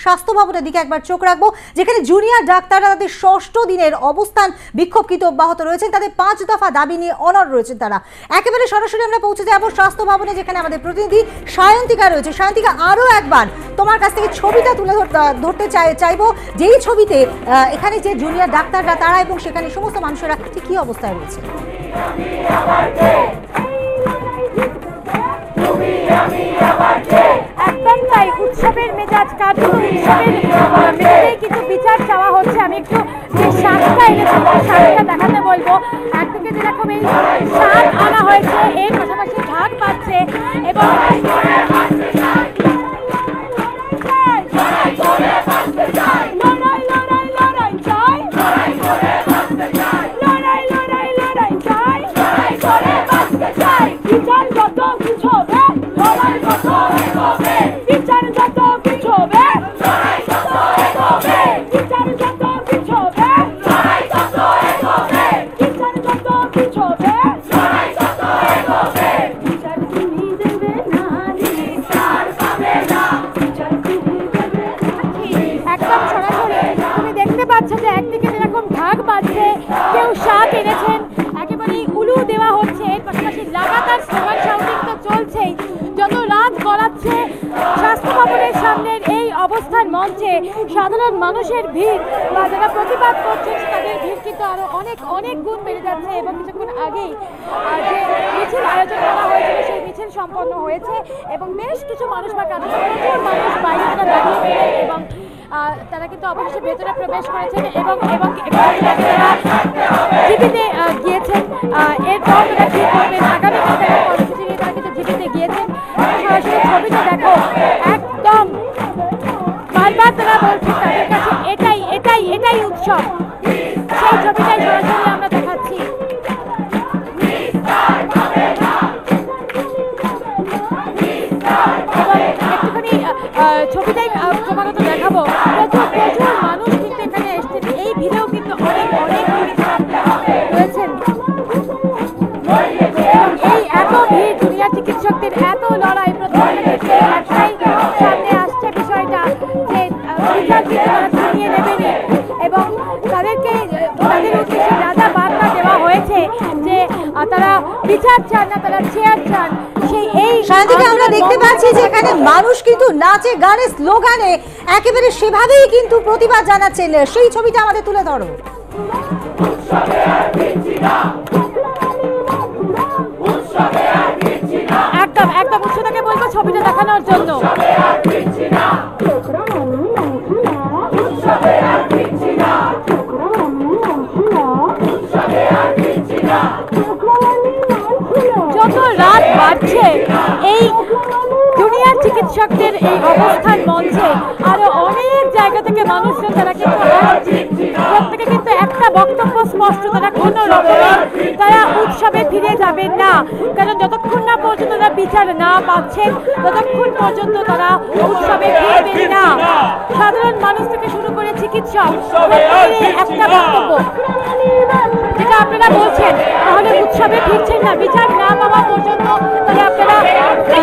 স্বাস্থ্য ভবনের দিকে একবার চোখ রাখবো, যেখানে জুনিয়র ডাক্তাররা তাদের ৬ষ্ঠ দিনের অবস্থান বিক্ষোভ কিন্তু অব্যাহত রয়েছেন। তাদের ৫ দফা দাবি নিয়ে অনড় রয়েছেন তারা। একেবারে সরাসরি আমরা পৌঁছে যাবো স্বাস্থ্য ভবনে, যেখানে আমাদের প্রতিনিধি সায়ন্তিকা রয়েছে। সায়ন্তিকা, আরো একবার তোমার কাছ থেকে ছবিটা তুলে ধরতে চাইবো, যেই ছবিতে এখানে যে জুনিয়র ডাক্তাররা তারা এবং সেখানে সমস্ত মানুষেরা ঠিক কি অবস্থায় রয়েছে। একদম তাই, উৎসবের মেজাজ, কার্যত উৎসবের মেজাজে কিন্তু বিচার চাওয়া হচ্ছে। আমি একটু যে শাকটা এনেছি শাকটা দেখাতে বলবো। একদিকে যেরকম এই শাক আনা হয়েছে, এর পাশাপাশি ঢাক পাচ্ছে এবং একদিকে যেরকম ঢাক বাজছে, কেউ শাক এনেছেন, একেবারেই উলু দেওয়া হচ্ছে। এর পাশাপাশি লাগাতার স্লোগান শাউটিং তো চলছেই। যত রাত গড়াচ্ছে স্বাস্থ্য ভবনের সামনের এই অবস্থান মঞ্চে সাধারণ মানুষের ভিড় বা যারা প্রতিবাদ করছেন তাদের ভিড় কিন্তু আরো অনেক গুণ বেড়ে যাচ্ছে। এবং কিছুক্ষণ আগেই যে মিছিল আয়োজন করা হয়েছিল সেই মিছিল সম্পন্ন হয়েছে এবং বেশ কিছু মানুষ বা প্রচুর মানুষ বাইরে দাঁড়িয়েছিলেন এবং তারা কিন্তু অবশ্যই ভেতরে প্রবেশ করেছেন এবং জিপিতে গিয়েছেন। এরপর তারা ঠিক করবেন আগামীকাল তারা কর্মসূচি নিয়ে তারা কিন্তু জিপিতে গিয়েছেন। সরাসরি ছবিটা দেখো, একদম বারবার তারা বলছেন তাদের কাছে এটাই উৎসব। সেই ছবিটাই সরাসরি আমরা দেখাচ্ছি। ছবিটাই ক্রমাগত দেখাবো। প্রচুর মানুষ কিন্তু এখানে এসছেন। এই ভিড়েও কিন্তু অনেক রয়েছেন। এই এত ভিড়, জুনিয়র চিকিৎসকদের এত লড়াই, একটাই সামনে আসছে বিষয়টা যে বিচার কিন্তু তারা ছিনিয়ে নেবেনি এবং তাদের উদ্দেশ্যে যা বার্তা দেওয়া হয়েছে যে তারা বিচার চান না, তারা চেয়ার চান। সায়ন্তিকা, আমরা দেখতে পাচ্ছি যে এখানে মানুষ কিন্তু নাচে গানে স্লোগানে একেবারে সেভাবেই কিন্তু প্রতিবাদ জানাচ্ছেন। সেই ছবিটা আমাদের তুলে ধরো। একদম উৎসবকে বলবো ছবিটা দেখানোর জন্য। যত রাত বাড়ছে এই জুনিয়র চিকিৎসকদের এই অবস্থান মঞ্চে আরো অনেক জায়গা থেকে মানুষজন তারা কিন্তু প্রত্যেকে কিন্তু একটা বক্তব্য স্পষ্ট, তারা কোনো রকমে তারা উৎসবে ফিরে যাবেন না। কারণ যতক্ষণ না পর্যন্ত তারা বিচার না পাচ্ছেন ততক্ষণ পর্যন্ত তারা উৎসবে ফিরবেন না। সাধারণ মানুষ থেকে শুরু করে চিকিৎসক একটা বক্তব্য, যেটা আপনারা বলছেন তাহলে উৎসবে ফিরছেন না, বিচার না পাওয়া পর্যন্ত তাহলে আপনারা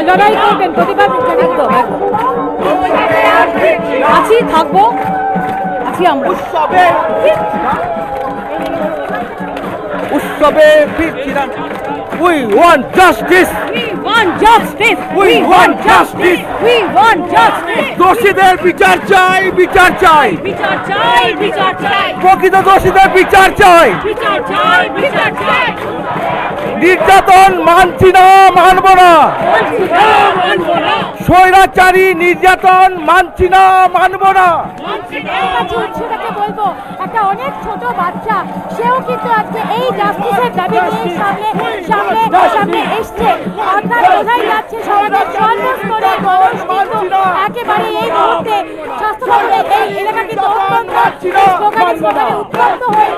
লড়াই করবেন, প্রতিবাদ থাকবো আমরা উৎসবে ফিরছি না। We want justice. We want justice. We want justice. We want justice. দোষীদের বিচার চাই, বিচার চাই, বিচার চাই, বিচার চাই, প্রকৃত দোষীদের বিচার চাই, বিচার চাই, বিচার চাই। নির্যাতন মানছি না, মানব না, স্বৈরাচারী নির্যাতন মানছি না, মানব না। বলবো একটা অনেক ছোট বাচ্চা, সেও কিন্তু আজকে এই জাস্টিসের দাবি নিয়ে সামনে এসছে। অর্থাৎ বোঝাই যাচ্ছে সমাজের সর্বস্তরের মানুষ কিন্তু একেবারে এই মুহূর্তে স্বাস্থ্য ভবনের এই এলাকা কিন্তু স্লোগানে উত্তপ্ত হয়ে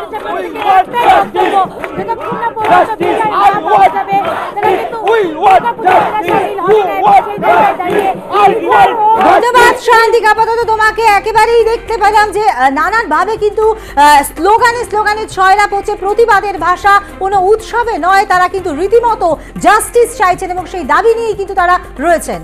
ধন্যবাদ সায়ন্তিকা। আপাতত তোমাকে একেবারেই দেখতে পেলাম যে নানান ভাবে কিন্তু স্লোগানে ছয়রা পড়ছে, প্রতিবাদের ভাষা, কোনো উৎসবে নয়, তারা কিন্তু রীতিমতো জাস্টিস চাইছেন এবং সেই দাবি নিয়েই কিন্তু তারা রয়েছেন।